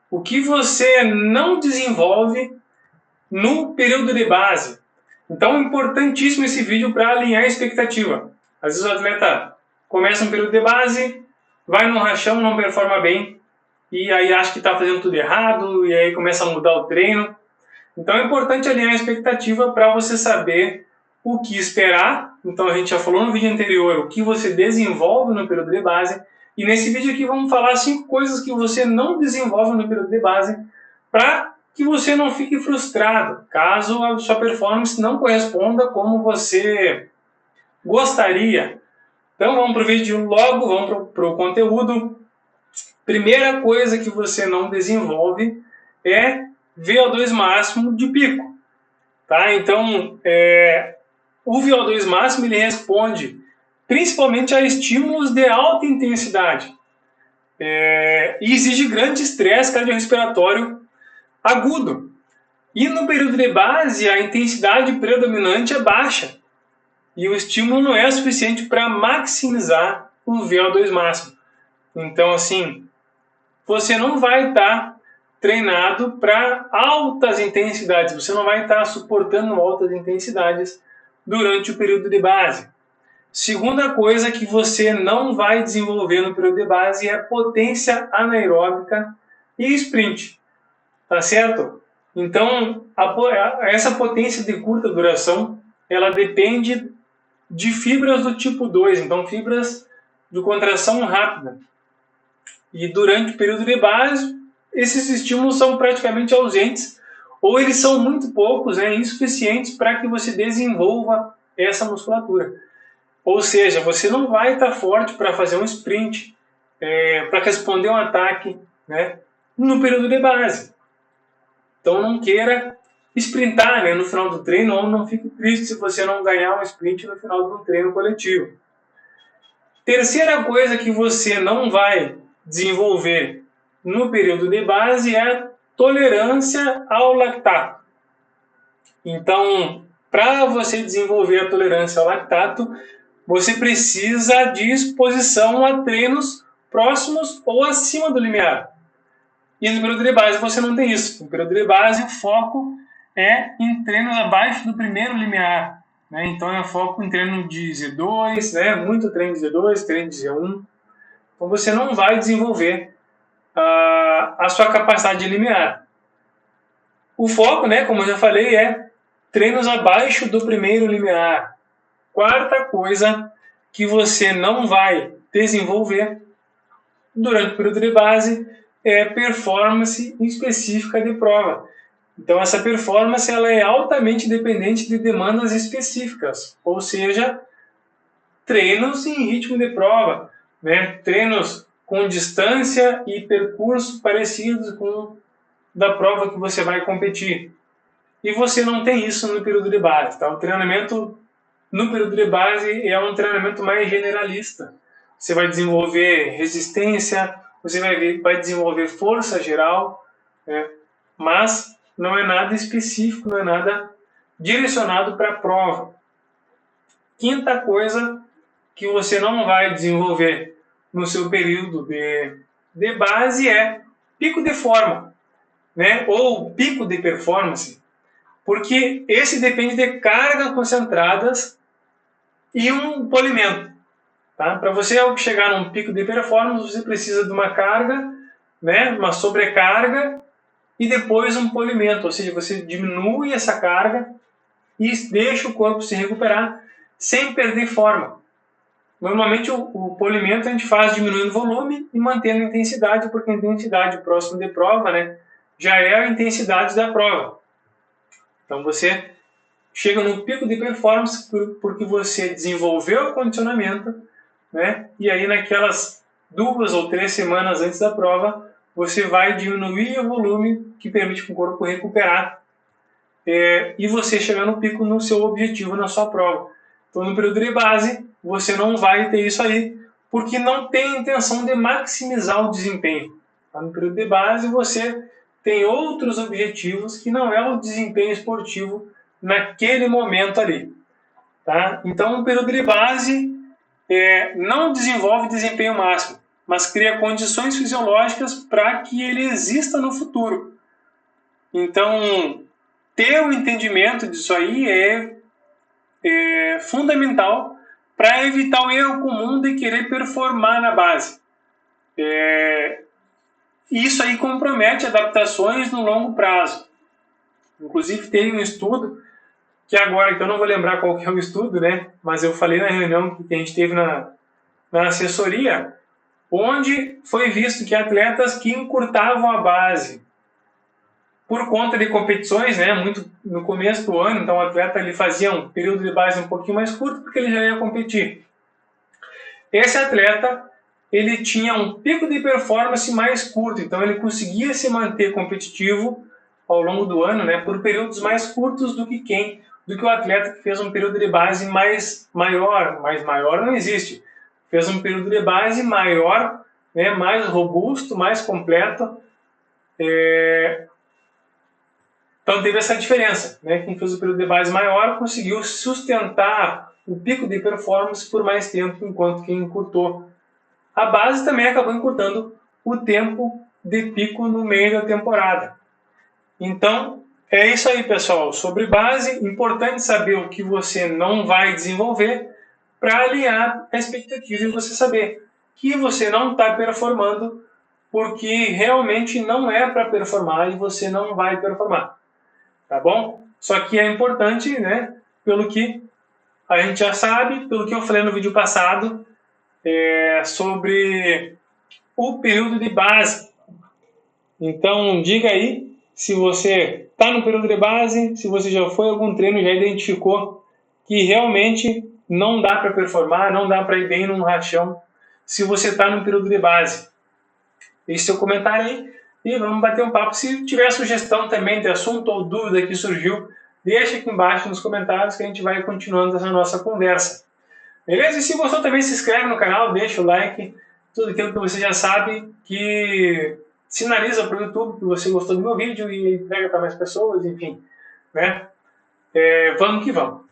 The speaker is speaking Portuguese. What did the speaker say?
o que você não desenvolve no período de base. Então é importantíssimo esse vídeo para alinhar a expectativa. Às vezes o atleta começa um período de base, vai no rachão, não performa bem, e aí acha que está fazendo tudo errado, e aí começa a mudar o treino. Então é importante alinhar a expectativa para você saber o que esperar. Então a gente já falou no vídeo anterior o que você desenvolve no período de base, e nesse vídeo aqui vamos falar 5 coisas que você não desenvolve no período de base para que você não fique frustrado caso a sua performance não corresponda como você gostaria. Então vamos para o vídeo logo, vamos para o conteúdo. Primeira coisa que você não desenvolve é VO2 máximo de pico. Tá? Então, o VO2 máximo ele responde principalmente a estímulos de alta intensidade e exige grande estresse cardiorrespiratório agudo. E no período de base, a intensidade predominante é baixa e o estímulo não é suficiente para maximizar o VO2 máximo. Então, assim, você não vai estar treinado para altas intensidades, você não vai estar suportando altas intensidades durante o período de base. Segunda coisa que você não vai desenvolver no período de base é potência anaeróbica e sprint, tá certo? Então, essa potência de curta duração, ela depende de fibras do tipo 2, então fibras de contração rápida. E durante o período de base, esses estímulos são praticamente ausentes, ou eles são muito poucos, insuficientes para que você desenvolva essa musculatura. Ou seja, você não vai estar forte para fazer um sprint, para responder um ataque, no período de base. Então não queira sprintar no final do treino, ou não fique triste se você não ganhar um sprint no final do treino coletivo. Terceira coisa que você não vai desenvolver no período de base é a tolerância ao lactato. Então, para você desenvolver a tolerância ao lactato, você precisa de exposição a treinos próximos ou acima do limiar. E no período de base você não tem isso. No período de base o foco é em treinos abaixo do primeiro limiar. Então é foco em treino de Z2, muito treino de Z2, treino de Z1. Então você não vai desenvolver a sua capacidade limiar. O foco, como eu já falei, é treinos abaixo do primeiro limiar. Quarta coisa que você não vai desenvolver durante o período de base é performance específica de prova. Então essa performance ela é altamente dependente de demandas específicas, ou seja, treinos em ritmo de prova, treinos com distância e percurso parecidos com da prova que você vai competir. E você não tem isso no período de base. Tá? O treinamento no período de base é um treinamento mais generalista. Você vai desenvolver resistência, você vai desenvolver força geral, mas não é nada específico, não é nada direcionado para a prova. Quinta coisa que você não vai desenvolver no seu período de base é pico de forma, ou pico de performance, porque esse depende de cargas concentradas e um polimento. Tá? Para você chegar num pico de performance, você precisa de uma carga, uma sobrecarga e depois um polimento, ou seja, você diminui essa carga e deixa o corpo se recuperar sem perder forma. Normalmente o polimento a gente faz diminuindo o volume e mantendo a intensidade, porque a intensidade próxima de prova já é a intensidade da prova. Então você chega no pico de performance porque você desenvolveu o condicionamento, e aí naquelas 2 ou 3 semanas antes da prova, você vai diminuir o volume que permite que o corpo recuperar e você chegar no pico no seu objetivo, na sua prova. Então no período de base, você não vai ter isso aí, porque não tem intenção de maximizar o desempenho. No período de base, você tem outros objetivos que não é o desempenho esportivo naquele momento ali. Tá? Então, no período de base, não desenvolve desempenho máximo. mas cria condições fisiológicas para que ele exista no futuro. Então, ter o entendimento disso aí é fundamental para evitar o erro comum de querer performar na base. Isso aí compromete adaptações no longo prazo. Inclusive tem um estudo, que agora que eu não vou lembrar qual que é o estudo, né? Mas eu falei na reunião que a gente teve na assessoria, onde foi visto que atletas que encurtavam a base por conta de competições, né, muito no começo do ano, então o atleta ele fazia um período de base um pouquinho mais curto porque ele já ia competir. Esse atleta ele tinha um pico de performance mais curto, então ele conseguia se manter competitivo ao longo do ano, né, por períodos mais curtos do que o atleta que fez um período de base maior não existe. Fez um período de base maior, né, mais robusto, mais completo. Então teve essa diferença, né? Quem fez o período de base maior conseguiu sustentar o pico de performance por mais tempo, enquanto quem encurtou a base também acabou encurtando o tempo de pico no meio da temporada. Então é isso aí, pessoal. Sobre base, importante saber o que você não vai desenvolver para alinhar a expectativa e você saber que você não está performando porque realmente não é para performar e você não vai performar. Tá bom? Só que é importante, né, pelo que a gente já sabe, pelo que eu falei no vídeo passado, sobre o período de base. Então, diga aí se você está no período de base, se você já foi a algum treino e já identificou que realmente não dá para performar, não dá para ir bem num rachão, se você está no período de base. Deixe seu comentário aí e vamos bater um papo. Se tiver sugestão também de assunto ou dúvida que surgiu, deixa aqui embaixo nos comentários que a gente vai continuando essa nossa conversa. Beleza? E se gostou também, se inscreve no canal, deixa o like, tudo aquilo que você já sabe, que sinaliza para o YouTube que você gostou do meu vídeo e entrega para mais pessoas, enfim. Né? Vamos que vamos.